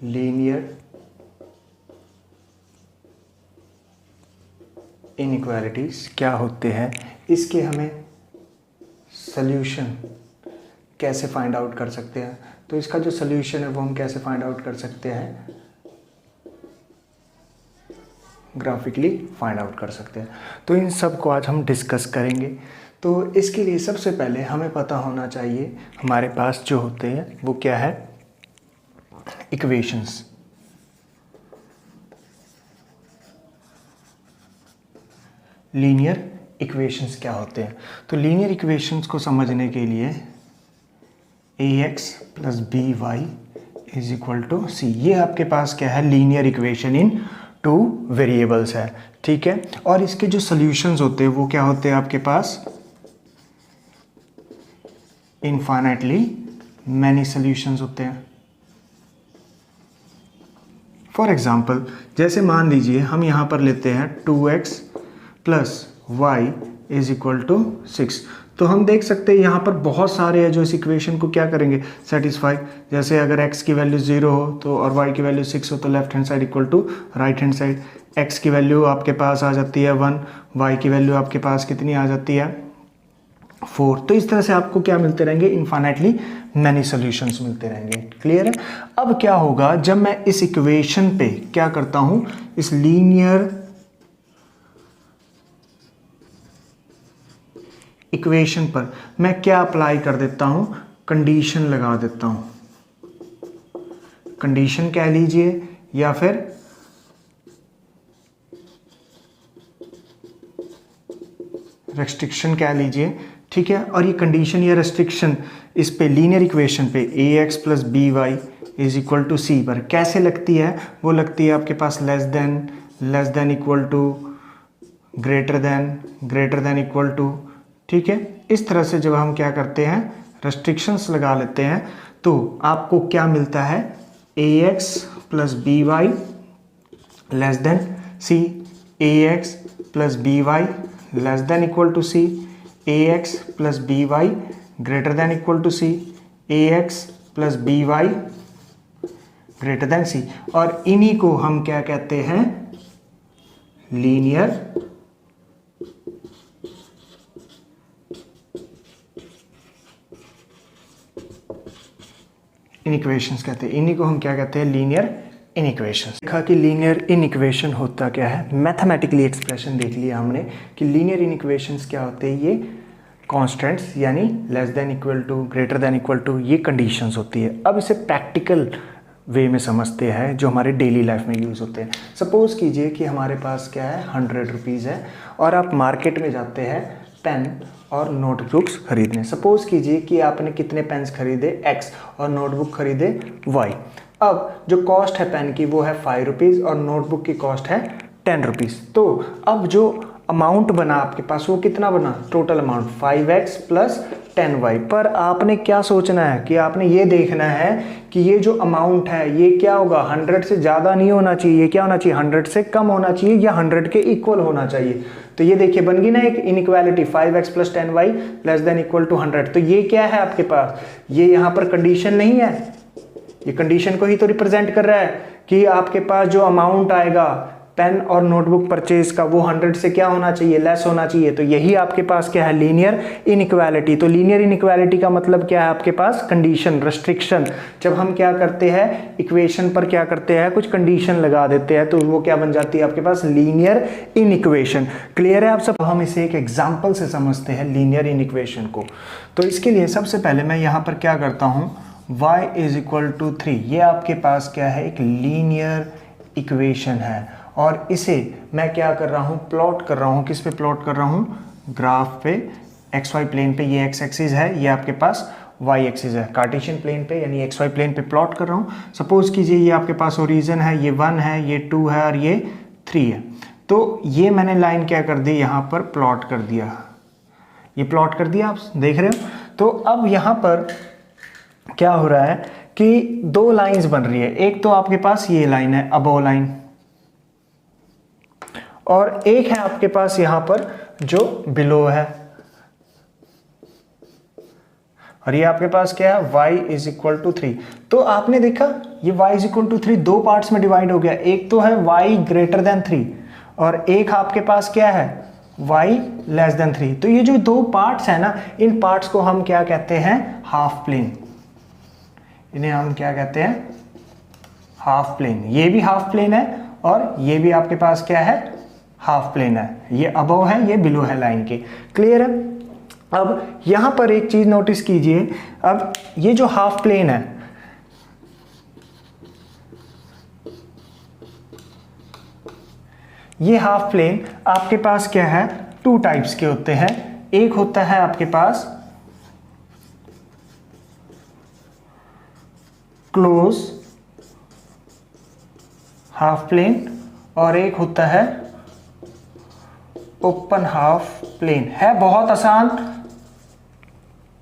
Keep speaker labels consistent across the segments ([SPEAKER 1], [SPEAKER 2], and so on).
[SPEAKER 1] Linear inequalities क्या होते हैं, इसके हमें सॉल्यूशन कैसे फाइंड आउट कर सकते हैं। तो इसका जो सॉल्यूशन है वो हम कैसे फाइंड आउट कर सकते हैं, ग्राफिकली फाइंड आउट कर सकते हैं। तो इन सब को आज हम डिस्कस करेंगे। तो इसके लिए सबसे पहले हमें पता होना चाहिए हमारे पास जो होते हैं वो क्या है, इक्वेशंस। लीनियर इक्वेशंस क्या होते हैं। तो लीनियर इक्वेशंस को समझने के लिए ax plus B Y is equal to C, ये आपके पास क्या है, linear equation in two variables है, ठीक है। और इसके जो सॉल्यूशंस होते हैं वो क्या होते हैं आपके पास, इनफाइनाइटली मैनी सॉल्यूशंस होते हैं। फॉर एग्जाम्पल जैसे मान लीजिए हम यहाँ पर लेते हैं 2x plus Y is equal to 6, तो हम देख सकते हैं यहाँ पर बहुत सारे हैं जो इस इक्वेशन को क्या करेंगे, सेटिस्फाई। जैसे अगर x की वैल्यू 0 हो तो और y की वैल्यू 6 हो तो left hand side equal to right hand side. x की वैल्यू आपके पास आ जाती है 1, y की वैल्यू आपके पास कितनी आ जाती है 4। तो इस तरह से आपको क्या मिलते रहेंगे, इनफाइनाइटली मैनी सॉल्यूशंस मिलते रहेंगे। क्लियर है। अब क्या होगा जब मैं इस इक्वेशन पे क्या करता हूं, इस लीनियर इक्वेशन पर मैं क्या अप्लाई कर देता हूं, कंडीशन लगा देता हूं। कंडीशन कह लीजिए या फिर रेस्ट्रिक्शन कह लीजिए, ठीक है। और ये कंडीशन या रेस्ट्रिक्शन इस पे लीनियर इक्वेशन पे ax plus B Y is equal to C पर कैसे लगती है, वो लगती है आपके पास less than equal to, greater than equal to, ठीक है। इस तरह से जब हम क्या करते हैं, रेस्ट्रिक्शंस लगा लेते हैं, तो आपको क्या मिलता है, ax plus B Y less than C, ax plus B Y less than equal to C, ax plus B Y greater than equal to C, ax plus B Y greater than C. और इन्हीं को हम क्या कहते हैं, linear इनइक्वेशंस कहते हैं। इन्हीं को हम क्या कहते हैं, लीनियर इनइक्वेशंस। देखा कि लीनियर इनइक्वेशन होता क्या है, मैथमेटिकली एक्सप्रेशन देख लिया हमने कि लीनियर इनइक्वेशंस क्या होते हैं, ये कांस्टेंट्स यानी less than equal to, greater than equal to, ये कंडीशंस होती है। अब इसे प्रैक्टिकल वे में समझते हैं जो हमारे डेली लाइफ में यूज़ होते हैं। सपोज़ कीजिए कि हमारे पास क्या है, 100 रुपीज़ है और आप मार्केट में जाते हैं पेन और नोटबुक्स खरीदने। सपोज़ कीजिए कि आपने कितने पेन्स खरीदे, x, और नोटबुक खरीदे y। अब जो कॉस्ट है पेन की वो है 5 रुपीज़ और नोटबुक की कॉस्ट है 10 रुपीज़। तो अब जो अमाउंट बना आपके पास वो कितना बना, total amount 5x plus 10y। पर आपने क्या सोचना है कि आपने ये देखना है कि ये जो अमाउंट है ये क्या होगा, 100 से ज़्यादा नहीं होना चाहिए, ये क्या होना चाहिए, 100 से कम होना चाहिए या 100 के इक्वल होना चाहिए। तो ये देखिए बन गई ना एक inequality, 5x plus 10y less than equal to 100। तो ये क्या है आपके पास, ये यहाँ पर कंडीशन नहीं है, ये कंडीशन को ही तो रिप्रेजेंट कर रहा है कि आपके पास जो अमाउंट आएगा पेन और नोटबुक परचेज का वो 100 से क्या होना चाहिए, लेस होना चाहिए। तो यही आपके पास क्या है, लीनियर इनइक्वालिटी। तो लीनियर इनइक्वालिटी का मतलब क्या है आपके पास, कंडीशन, रेस्ट्रिक्शन। जब हम क्या करते हैं, इक्वेशन पर क्या करते हैं, कुछ कंडीशन लगा देते हैं, तो वो क्या बन जाती है आपके पास, लीनियर इनइक्वेशन। क्लियर है आप सब। हम इसे एक एग्जाम्पल से समझते हैं लीनियर इनइक्वेशन को। तो इसके लिए सबसे पहले मैं यहाँ पर क्या करता हूँ, y इज इक्वल टू 3, ये आपके पास क्या है, एक लीनियर इक्वेशन है। और इसे मैं क्या कर रहा हूँ, प्लॉट कर रहा हूँ, किस पे प्लॉट कर रहा हूँ, ग्राफ पे, XY प्लेन पे। ये x एक्सिस है, ये आपके पास y एक्सिस है, कार्टेशियन प्लेन पे यानी XY प्लेन पे प्लॉट कर रहा हूँ। सपोज कीजिए ये आपके पास ओरिजिन है, ये 1 है, ये 2 है और ये 3 है। तो ये मैंने लाइन क्या कर दी, यहाँ पर प्लॉट कर दिया, ये प्लॉट कर दिया, आप देख रहे हो। तो अब यहाँ पर क्या हो रहा है कि दो लाइंस बन रही है, एक तो आपके पास ये लाइन है, अबोव लाइन, और एक है आपके पास यहां पर जो बिलो है। और ये आपके पास क्या है y इज इक्वल टू 3। तो आपने देखा ये y इज इक्वल टू 3 दो पार्ट्स में डिवाइड हो गया, एक तो है y ग्रेटर देन 3 और एक आपके पास क्या है y लेस देन 3। तो ये जो दो पार्ट्स है ना, इन पार्ट्स को हम क्या कहते हैं हाफ प्लेन, इन्हें हम क्या कहते हैं हाफ प्लेन। ये भी हाफ प्लेन है और ये भी आपके पास क्या है हाफ प्लेन है, ये अबव है ये बिलो है लाइन के। क्लियर है। अब यहां पर एक चीज नोटिस कीजिए, अब ये जो हाफ प्लेन है ये हाफ प्लेन आपके पास क्या है टू टाइप्स के होते हैं। एक होता है आपके पास क्लोज हाफ प्लेन और एक होता है ओपन हाफ प्लेन। है बहुत आसान,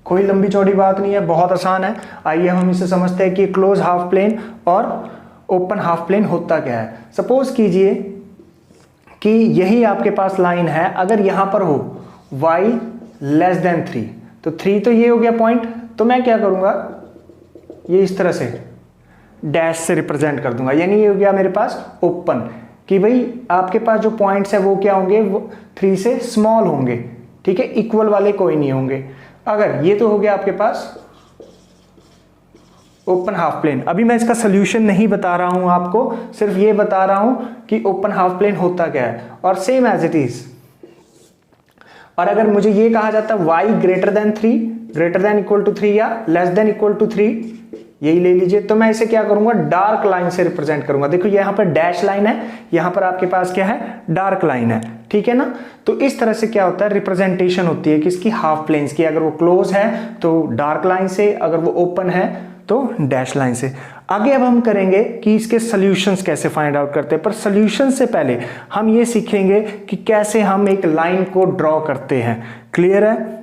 [SPEAKER 1] कोई लंबी चौड़ी बात नहीं है, बहुत आसान है। आइए हम इसे समझते हैं कि क्लोज हाफ प्लेन और ओपन हाफ प्लेन होता क्या है। सपोज कीजिए कि यही आपके पास लाइन है, अगर यहां पर हो y लेस देन 3, तो 3 तो ये हो गया पॉइंट, तो मैं क्या करूंगा ये इस तरह से डैश से रिप्रेजेंट कर दूंगा, यानी ये हो गया मेरे पास ओपन, कि भाई आपके पास जो पॉइंट्स है वो क्या होंगे, वो 3 से स्मॉल होंगे, ठीक है, इक्वल वाले कोई नहीं होंगे। अगर ये तो हो गया आपके पास ओपन हाफ प्लेन। अभी मैं इसका सोल्यूशन नहीं बता रहा हूं आपको, सिर्फ ये बता रहा हूं कि ओपन हाफ प्लेन होता क्या है। और सेम एज इट इज, और अगर मुझे ये कहा जाता है y greater than 3, greater than equal to 3 या लेस देन इक्वल टू 3, यही ले लीजिए, तो मैं इसे क्या करूंगा डार्क लाइन से रिप्रेजेंट करूंगा। देखो यहां पर डैश लाइन है, यहां पर आपके पास क्या है डार्क लाइन है, ठीक है ना। तो इस तरह से क्या होता है रिप्रेजेंटेशन होती है किसकी हाफ प्लेन्स की। अगर वो क्लोज है तो डार्क लाइन से, अगर वो ओपन है तो डैश लाइन से। आगे अब हम करेंगे कि इसके सॉल्यूशंस कैसे फाइंड आउट करते हैं, पर सॉल्यूशन से पहले हम ये सीखेंगे कि कैसे हम एक लाइन को ड्रॉ करते हैं। क्लियर है।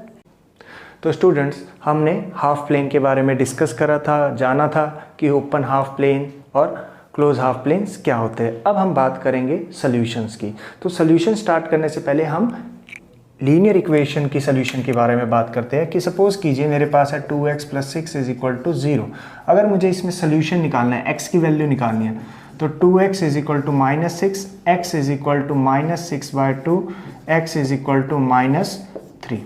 [SPEAKER 1] तो स्टूडेंट्स हमने हाफ प्लेन के बारे में डिस्कस करा था, जाना था कि ओपन हाफ प्लेन और क्लोज हाफ प्लेन्स क्या होते हैं। अब हम बात करेंगे सॉल्यूशंस की। तो सॉल्यूशन स्टार्ट करने से पहले हम लीनियर इक्वेशन की सॉल्यूशन के बारे में बात करते हैं कि सपोज कीजिए मेरे पास है 2x + 6 इज इक्वल टू 0। अगर मुझे इसमें सॉल्यूशन निकालना है, x की वैल्यू निकालनी है, तो 2x is equal to -6, x is equal to -6/2, x is equal to -3,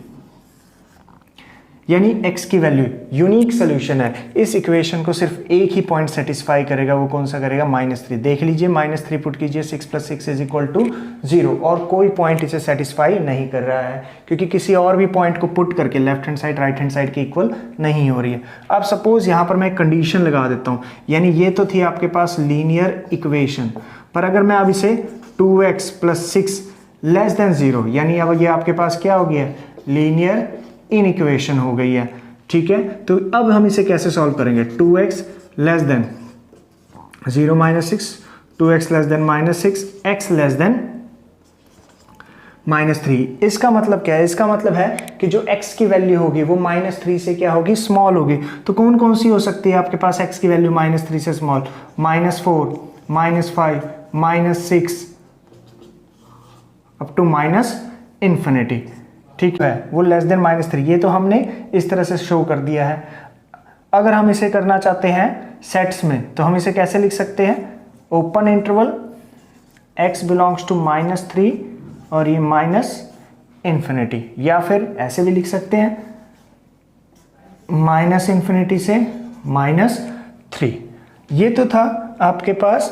[SPEAKER 1] यानी x की वैल्यू यूनिक सोल्यूशन है। इस इक्वेशन को सिर्फ एक ही पॉइंट सेटिस्फाई करेगा, वो कौन सा करेगा -3। देख लीजिए -3 पुट कीजिए, 6 + 6 इज इक्वल टू 0, और कोई पॉइंट इसे सेटिस्फाई नहीं कर रहा है क्योंकि किसी और भी पॉइंट को पुट करके left hand side right hand side के इक्वल नहीं हो रही है। अब सपोज यहाँ पर मैं कंडीशन लगा देता हूँ, यानी ये तो थी आपके पास लीनियर इक्वेशन, पर अगर मैं अब इसे 2x + 6 लेस देन 0, यानी अब ये आपके पास क्या हो गया लीनियर इन इक्वेशन हो गई है, ठीक है। तो अब हम इसे कैसे सॉल्व करेंगे, 2x less than 0 - 6, 2x less than -6, x less than -3। इसका मतलब क्या है, इसका मतलब है कि जो x की वैल्यू होगी वो -3 से क्या होगी स्मॉल होगी। तो कौन कौन सी हो सकती है आपके पास x की वैल्यू -3 से स्मॉल, -4, -5, -6 अप टू -∞, ठीक है, वो लेस देन -3। ये तो हमने इस तरह से शो कर दिया है। अगर हम इसे करना चाहते हैं सेट्स में, तो हम इसे कैसे लिख सकते हैं, open interval x belongs to -3 और ये -∞, या फिर ऐसे भी लिख सकते हैं -∞ से -3। ये तो था आपके पास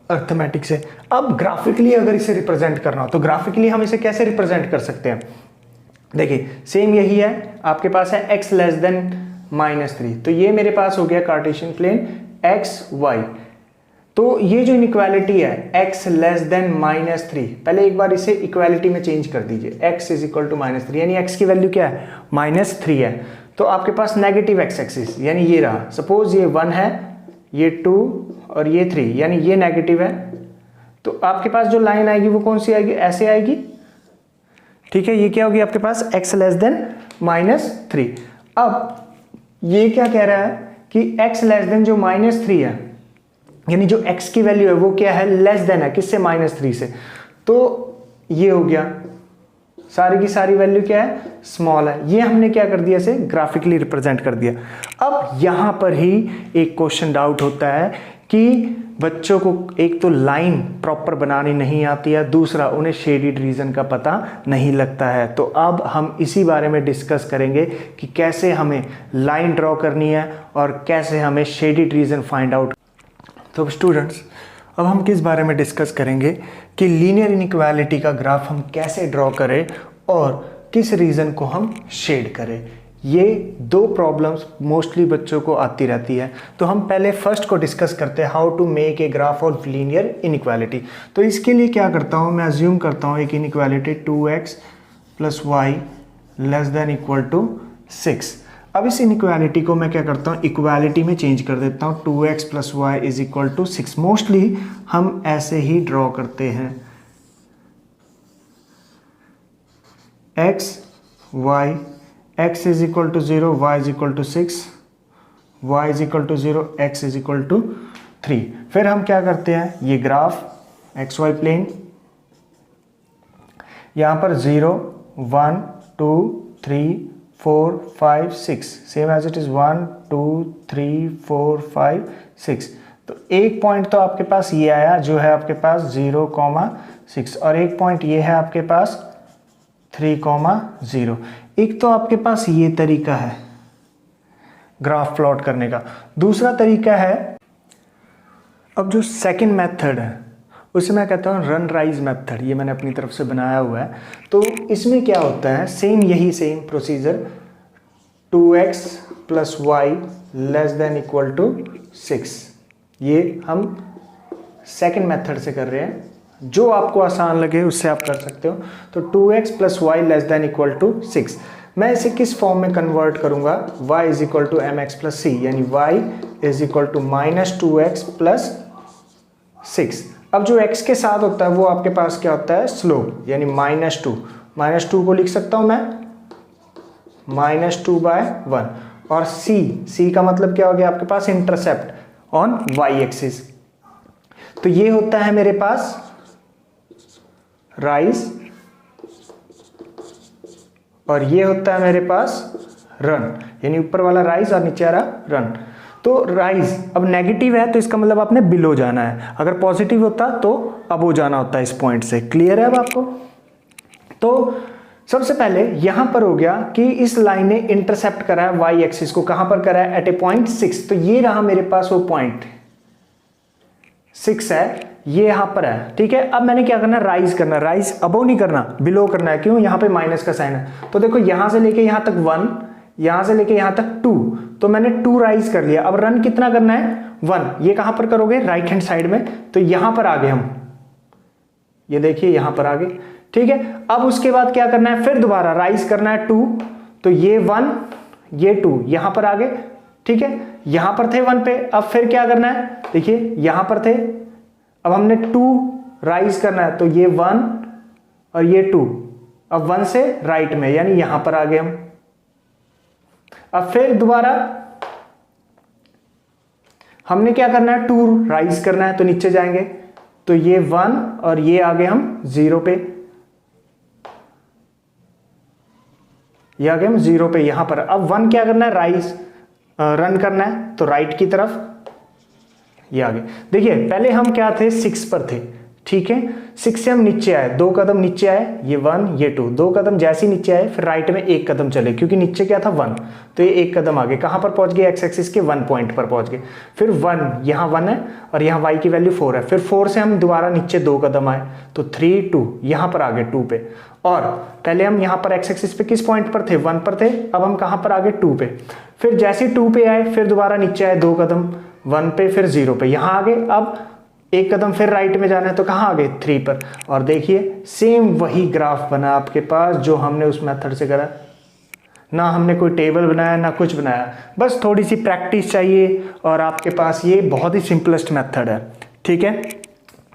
[SPEAKER 1] अर्थमेटिक से। अब ग्राफिकली अगर इसे रिप्रेजेंट करना हो, तो ग्राफिकली हम इसे कैसे रिप्रेजेंट कर सकते हैं। देखिए सेम यही है, आपके पास है x लेस देन -3, तो ये मेरे पास हो गया कार्टेशियन प्लेन x y। तो ये जो इनइक्वालिटी है x लेस देन -3, पहले एक बार इसे इक्वालिटी में चेंज कर दीजिए, x इज इक्वल टू -3, यानी x की वैल्यू क्या है -3 है। तो आपके पास नेगेटिव x एक्सिस, यानी ये रहा, सपोज ये 1 है, ये 2 और ये 3, यानी ये नेगेटिव है। तो आपके पास जो लाइन आएगी वो कौन सी आएगी, ऐसे आएगी, ठीक है। ये क्या होगी आपके पास x लेस देन -3। अब ये क्या कह रहा है कि x लेस देन जो -3 है, यानी जो x की वैल्यू है वो क्या है लेस देन है, किससे, -3 से। तो ये हो गया सारी की सारी वैल्यू क्या है, स्मॉल है। ये हमने क्या कर दिया, इसे ग्राफिकली रिप्रेजेंट कर दिया। अब यहाँ पर ही एक क्वेश्चन डाउट होता है कि बच्चों को एक तो लाइन प्रॉपर बनानी नहीं आती है, दूसरा उन्हें शेडिड रीजन का पता नहीं लगता है। तो अब हम इसी बारे में डिस्कस करेंगे कि कैसे हमें लाइन ड्रॉ करनी है और कैसे हमें शेडिड रीजन फाइंड आउट। तो स्टूडेंट्स, अब हम किस बारे में डिस्कस करेंगे कि लीनियर इनइक्वालिटी का ग्राफ हम कैसे ड्रॉ करें और किस रीजन को हम शेड करें। ये दो प्रॉब्लम्स मोस्टली बच्चों को आती रहती है। तो हम पहले फर्स्ट को डिस्कस करते हैं, how to make a graph of linear inequality. तो इसके लिए क्या करता हूँ, मैं अज्यूम करता हूँ एक इनइक्वालिटी 2x + y < 6। अब इस इनइक्वालिटी को मैं क्या करता हूँ, इक्वालिटी में चेंज कर देता हूँ, 2x + y = 6। मोस्टली हम ऐसे ही ड्रॉ करते हैं, x = 0, y = 6, y = 0, x = 3। फिर हम क्या करते हैं, ये ग्राफ xy प्लेन, यहाँ पर 0, 1, 2, 3, 4, 5, 6, सेम एज इट इज 1, 2, 3, 4, 5, 6। तो एक पॉइंट तो आपके पास ये आया जो है आपके पास 0,6 और एक पॉइंट ये है आपके पास 3,0। एक तो आपके पास ये तरीका है ग्राफ प्लॉट करने का। दूसरा तरीका है, अब जो सेकंड मेथड है उसे मैं कहता हूँ रन राइज मेथड। ये मैंने अपनी तरफ से बनाया हुआ है। तो इसमें क्या होता है, सेम प्रोसीजर, 2x + y < 6। ये हम सेकंड मेथड से कर रहे हैं, जो आपको आसान लगे उससे आप कर सकते हो। तो 2x + y < 6, मैं इसे किस फॉर्म में कन्वर्ट करूंगा, y = mx + c, यानी y = -2x + 6। अब जो x के साथ होता है वो आपके पास क्या होता है, स्लोप, यानी -2 को लिख सकता हूं मैं -2/1। और c का मतलब क्या हो गया आपके पास, इंटरसेप्ट ऑन y एक्सिस। तो ये होता है मेरे पास राइज और ये होता है मेरे पास रन, यानी ऊपर वाला राइज और नीचे वाला रन। तो राइज अब नेगेटिव है तो इसका मतलब आपने बिलो जाना है, अगर पॉजिटिव होता तो अबो जाना होता है इस पॉइंट से। क्लियर है अब आपको? तो सबसे पहले यहां पर हो गया कि इस लाइन ने इंटरसेप्ट करा है y एक्सिस को, कहां पर करा है, एट ए पॉइंट 6। तो ये रहा मेरे पास वो पॉइंट 6 है, ये यहां पर है। ठीक है, अब मैंने क्या करना है, राइज करना। राइज अबो नहीं करना, बिलो करना है। क्यों, यहां पे माइनस का साइन है। तो देखो यहां से लेके यहां तक 1, यहां से लेके यहां तक 2, तो मैंने 2 राइज कर लिया। अब रन कितना करना है, 1। ये कहां पर करोगे, राइट हैंड साइड में। तो यहां पर आ गए हम, ये देखिए यहां पर आ गए। ठीक है, अब उसके बाद क्या करना है, फिर दोबारा राइज करना है 2। तो ये 1, ये 2 यहां पर आ गए। ठीक है, यहां पर थे 1 पे, अब फिर क्या करना है, देखिए यहां पर थे, अब हमने 2 राइज करना है। तो ये 1 और ये 2, अब 1 से राइट में, यानी यहां पर आ गए हम। अब फिर दोबारा हमने क्या करना है, 2 राइज करना है, तो नीचे जाएंगे। तो ये 1 और ये आ गए हम 0 पे, ये आ गए हम 0 पे यहां पर। अब 1 क्या करना है, राइज रन करना है, तो राइट की तरफ ये आ गए। देखिए पहले हम क्या थे, 6 पर थे। ठीक है, 6 से हम नीचे आए, 2 कदम नीचे आए, ये 1 ये 2, 2 कदम जैसे ही नीचे आए फिर राइट में 1 कदम चले, क्योंकि नीचे क्या था 1, तो ये 1 कदम आगे कहां पर पहुंच गए, एक्स एक्सिस के 1 पॉइंट पर पहुंच गए। फिर 1 यहां 1 है और यहां y की वैल्यू 4 है। फिर 4 से हम दोबारा नीचे 2 कदम आए, तो 3 2 यहां पर आ गए 2 पे। और पहले हम यहां पर एक्स एक्सिस पे किस पॉइंट पर थे, 1 पर थे। अब हम कहां पर आ गए, 2 पे। फिर जैसे 2 पे आए फिर दोबारा नीचे आए 2 कदम, 1 पे फिर 0 पे, यहां आ गए। अब 1 कदम फिर राइट में जाना है, तो कहां आ गए, 3 पर। और देखिए सेम वही ग्राफ बना आपके पास जो हमने उस मेथड से करा। ना हमने कोई टेबल बनाया ना कुछ बनाया, बस थोड़ी सी प्रैक्टिस चाहिए और आपके पास ये बहुत ही सिंपलेस्ट मेथड है। ठीक है,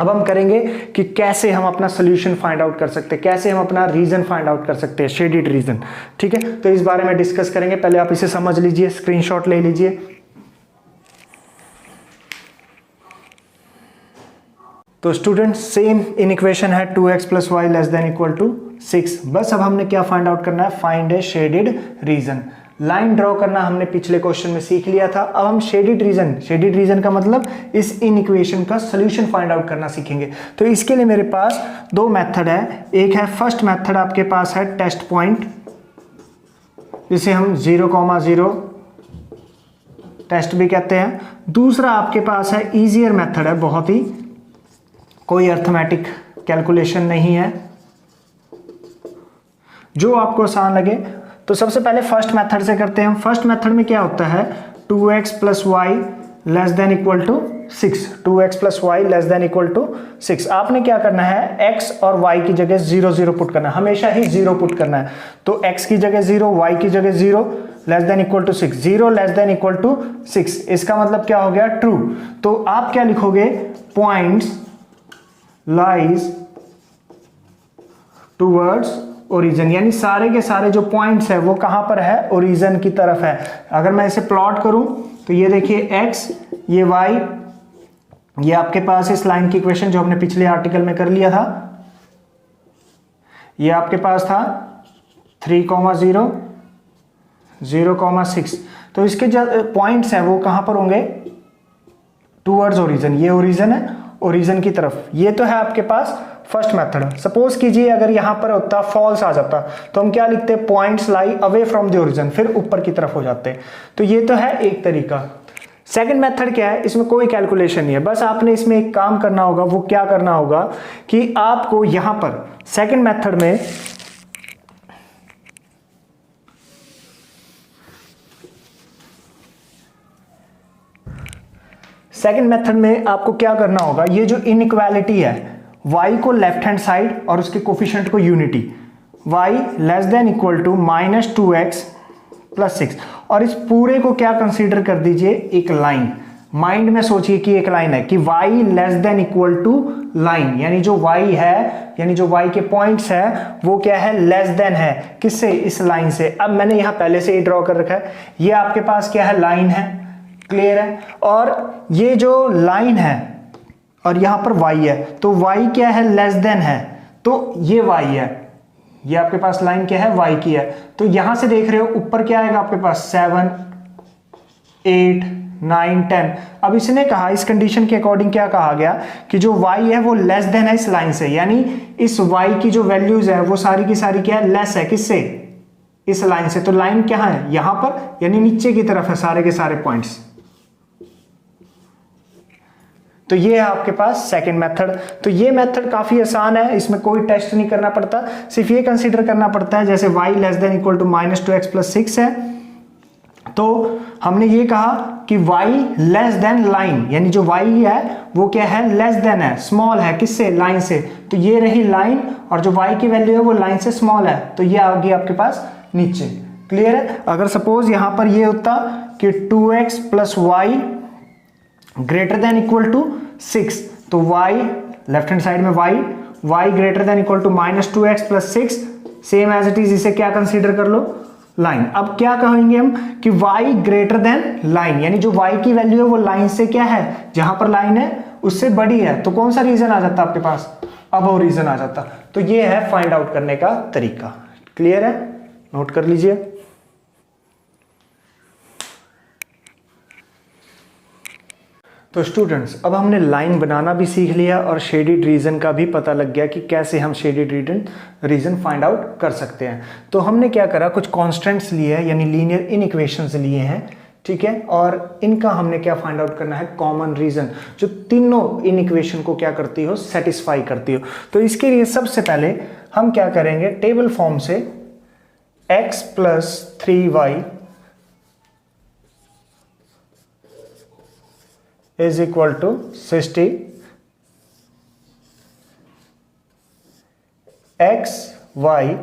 [SPEAKER 1] अब हम करेंगे कि कैसे हम अपना सोल्यूशन फाइंड आउट कर सकते हैं, कैसे हम अपना रीजन फाइंड आउट कर सकते हैं, शेडेड रीजन। ठीक है, तो इस बारे में डिस्कस करेंगे। पहले आप इसे समझ लीजिए, स्क्रीनशॉट ले लीजिए। तो स्टूडेंट सेम इन इक्वेशन है 2x + y < 6। बस अब हमने क्या फाइंड आउट करना है, फाइंड ए शेडेड रीजन। लाइन ड्रॉ करना हमने पिछले क्वेश्चन में सीख लिया था। अब हम शेडेड रीजन का मतलब इस इनइक्वेशन का सोल्यूशन फाइंड आउट करना सीखेंगे। तो इसके लिए मेरे पास दो मेथड है। एक है फर्स्ट मेथड, आपके पास है टेस्ट पॉइंट, जिसे हम 0,0 टेस्ट भी कहते हैं। दूसरा आपके पास है इजियर मेथड है, बहुत ही कोई अर्थमेटिक कैलकुलेशन नहीं है, जो आपको आसान लगे। तो सबसे पहले फर्स्ट मेथड से करते हैं हम। फर्स्ट मेथड में क्या होता है, 2x + y < 6। 2x + y < 6। आपने क्या करना है, x और y की जगह 0 0 पुट करना है, हमेशा ही 0 पुट करना है। तो x की जगह 0, y की जगह 0 < 6, 0 < 6। इसका मतलब क्या हो गया, ट्रू। तो आप क्या लिखोगे, पॉइंट्स लाइज टूवर्ड्स ओरिजिन, यानी सारे के सारे जो पॉइंट्स है वो कहां पर है, ओरिजिन की तरफ है। अगर मैं इसे प्लॉट करूं तो ये देखिए x, ये y, ये आपके पास इस लाइन की इक्वेशन जो हमने पिछले आर्टिकल में कर लिया था, ये आपके पास था 3,0 0,6। तो इसके जो पॉइंट्स हैं वो कहां पर होंगे, टूवर्ड्स ओरिजिन। ये ओरिजिन है, ओरिजिन की तरफ। ये तो है आपके पास फर्स्ट मेथड। सपोज कीजिए अगर यहां पर होता फॉल्स आ जाता तो हम क्या लिखते, points lie away from the origin, फिर ऊपर की तरफ हो जाते। तो ये तो है एक तरीका। सेकंड मेथड क्या है, इसमें कोई कैलकुलेशन नहीं है, बस आपने इसमें एक काम करना होगा। वो क्या करना होगा कि आपको यहां पर सेकंड मेथड में आपको क्या करना होगा, ये जो इनइक्वालिटी है y को लेफ्ट हैंड साइड और उसके कोफिशिएंट को यूनिटी, y < 2x + 6, और इस पूरे को क्या कंसीडर कर दीजिए, एक लाइन। माइंड में सोचिए कि एक लाइन है, कि y < लाइन, यानी जो y है, यानी जो y के पॉइंट्स है वो क्या है, लेस देन है, किससे, इस लाइन से। अब मैंने यहां पहले से ही ड्रॉ कर रखा है, ये आपके पास क्या है, लाइन है, क्लियर है। और ये जो लाइन है और यहां पर y है, तो y क्या है, लेस देन है, तो ये y है, ये आपके पास लाइन क्या है, y की है। तो यहां से देख रहे हो ऊपर क्या आएगा आपके पास, 7 8 9 10। अब इसने कहा, इस कंडीशन के अकॉर्डिंग क्या कहा गया कि जो y है वो लेस देन है इस लाइन से, यानी इस y की जो वैल्यूज है वो सारी की सारी क्या है, लेस है, किससे, इस लाइन से। तो लाइन क्या है, यहां पर, यानी नीचे की तरफ है सारे के सारे पॉइंट्स। तो ये है आपके पास सेकंड मेथड। तो ये मेथड काफी आसान है, इसमें कोई टेस्ट नहीं करना पड़ता, सिर्फ ये कंसीडर करना पड़ता है, जैसे y < -2x + 6 है, तो हमने ये कहा कि y लेस देन लाइन, यानी जो y है वो क्या है, लेस देन है, स्मॉल है, किससे, लाइन से। तो ये रही लाइन, और जो y की वैल्यू है वो लाइन से स्मॉल है, तो ये आ गई आपके पास नीचे, क्लियर है। अगर सपोज यहां पर ये होता कि 2x + y > 6, तो y लेफ्ट हैंड साइड में y < 2x + 6, same as it is, इसे क्या कंसीडर कर लो, लाइन। अब क्या कहेंगे हम कि y < लाइन, यानी जो y की वैल्यू है वो लाइन से क्या है, जहां पर लाइन है उससे बड़ी है, तो कौन सा रीजन आ जाता आपके पास, अब वो रीजन आ जाता। तो ये है फाइंड आउट करने का तरीका, क्लियर है, नोट कर लीजिए। तो स्टूडेंट्स, अब हमने लाइन बनाना भी सीख लिया और शेडेड रीजन का भी पता लग गया कि कैसे हम शेडेड रीजन फाइंड आउट कर सकते हैं। तो हमने क्या करा, कुछ कॉन्स्टेंट्स लिए हैं, यानी लीनियर इनइक्वेशंस लिए हैं, ठीक है, और इनका हमने क्या फाइंड आउट करना है, कॉमन रीजन, जो तीनों इनइक्वेशन को क्या करती हो, सेटिस्फाई करती हो। तो इसके लिए सबसे पहले हम क्या करेंगे, टेबल फॉर्म से x + 3y = 60, x y,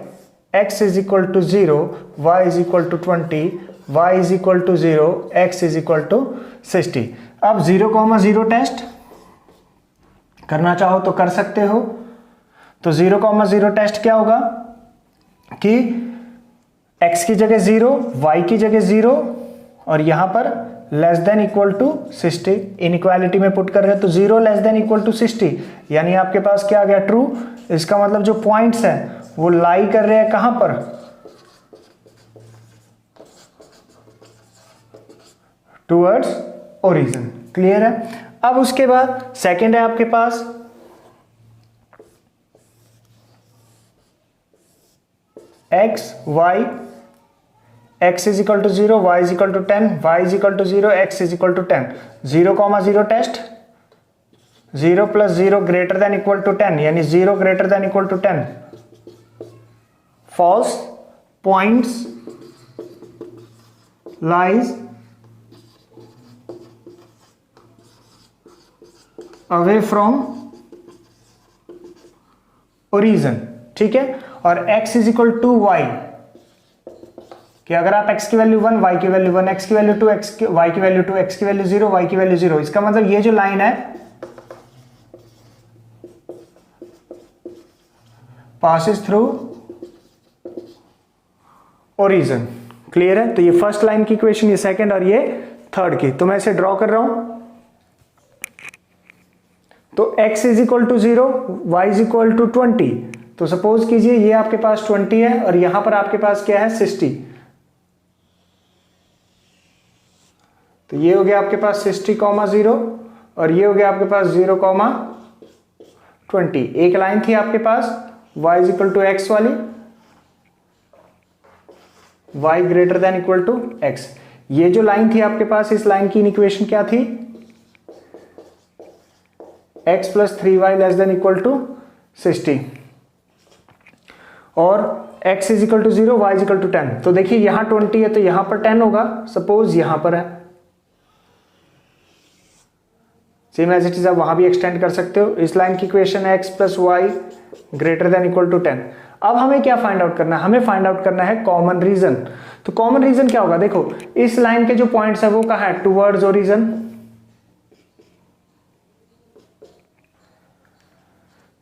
[SPEAKER 1] x = 0, y = 20, y = 0, x = 60। अब 0,0 टेस्ट करना चाहो तो कर सकते हो। तो 0,0 टेस्ट क्या होगा कि x की जगह 0, y की जगह 0, और यहां पर < 60, इनइक्वालिटी में पुट कर रहे हैं, तो 0 < 60, यानी आपके पास क्या आ गया, ट्रू। इसका मतलब जो पॉइंट्स है वो लाई कर रहे हैं कहां पर, टुवर्ड्स ओरिजिन। क्लियर है। अब उसके बाद सेकंड है आपके पास X Y, x is equal to 0, y is equal to 10, y is equal to 0, x is equal to 10, 0,0 test, 0 plus 0 greater than equal to 10, यानी 0 greater than equal to 10, false, points lies away from origin. ठीक है। और x is equal to y, कि अगर आप x की value 1, y की value 1, x की वैल्यू 2, y की वैल्यू 2, x की वैल्यू 0, y की वैल्यू 0, इसका मतलब ये जो लाइन है पासिस थ्रू ओरिजिन। क्लियर है। तो ये फर्स्ट लाइन की इक्वेशन, ये सेकंड और ये थर्ड की। तो मैं इसे ड्रॉ कर रहा हूं। तो x is equal to 0, y is equal to 20। तो सपोज कीजिए ये आपके पास 20 है और यहां पर आपके पास क्या है 60। तो ये हो गया आपके पास 60,0 और ये हो गया आपके पास 0,20। एक लाइन थी आपके पास y is equal to x वाली, y greater than equal to x। ये जो लाइन थी आपके पास, इस लाइन की इक्वेशन क्या थी, x plus 3y less than equal to 60 और x is equal to 0, y is equal to 10। तो देखिए यहां 20 है तो यहां पर 10 होगा, सपोज यहां पर है, सेम एज इट इज आप वहां भी एक्सटेंड कर सकते हो। इस लाइन की इक्वेशन है x plus Y greater than equal to 10। अब हमें क्या फाइंड आउट करना है, हमें फाइंड आउट करना है कॉमन रीजन। तो कॉमन रीजन क्या होगा, देखो इस लाइन के जो पॉइंट्स है वो कहां है, टुवर्ड्स ओरिजिन।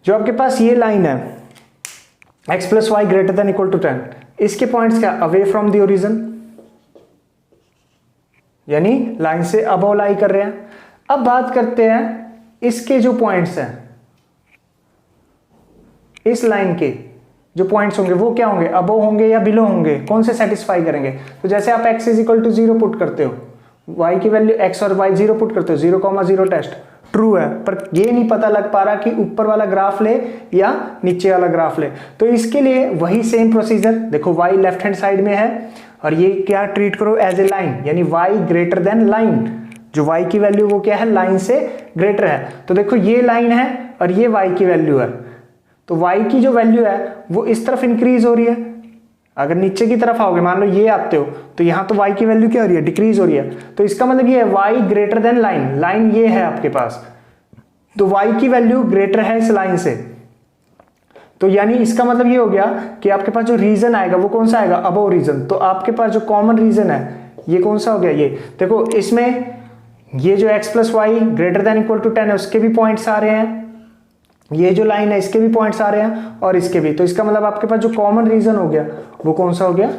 [SPEAKER 1] जो आपके पास ये लाइन है x plus Y greater than equal to 10, इसके पॉइंट्स क्या, अवे फ्रॉम द ओरिजिन, यानी लाइन से अबव लाई कर रहे हैं। अब बात करते हैं इसके जो पॉइंट्स हैं, इस लाइन के जो पॉइंट्स होंगे वो क्या होंगे, अबव होंगे या बिलो होंगे, कौन से सेटिस्फाई करेंगे। तो जैसे आप x is equal to 0 put करते हो, y की वैल्यू x और y 0 पुट करते हो, 0,0 टेस्ट ट्रू है, पर ये नहीं पता लग पा रहा कि ऊपर वाला ग्राफ ले या नीचे वाला ग्राफ ले। तो इसके लिए वही सेम प्रोसीजर, देखो y लेफ्ट हैंड साइड में है और ये क्या ट्रीट करो एज ए लाइन, यानी y ग्रेटर देन लाइन। जो y की वैल्यू वो क्या है, लाइन से ग्रेटर है। तो देखो ये लाइन है और ये y की वैल्यू है, तो y की जो वैल्यू है वो इस तरफ इंक्रीज हो रही है। अगर नीचे की तरफ आओगे, मान लो ये आते हो, तो यहां तो y की वैल्यू क्या हो रही है, डिक्रीज हो रही है। तो इसका मतलब ये है y greater then line, line ये है आपके पास, तो y की वैल्यू ग्रेटर है इस लाइन से। तो यानी इसका मतलब ये हो गया कि आपके पास जो रीजन आएगा वो कौन सा आएगा, अबव रीजन। तो आपके पास जो कॉमन रीजन है ये कौन सा हो गया, ये देखो इसमें ये जो x plus Y greater than equal to 10 है उसके भी पॉइंट्स आ रहे हैं, ये जो लाइन है इसके भी पॉइंट्स आ रहे हैं और इसके भी। तो इसका मतलब आपके पास जो कॉमन रीजन हो गया वो कौन सा हो गया,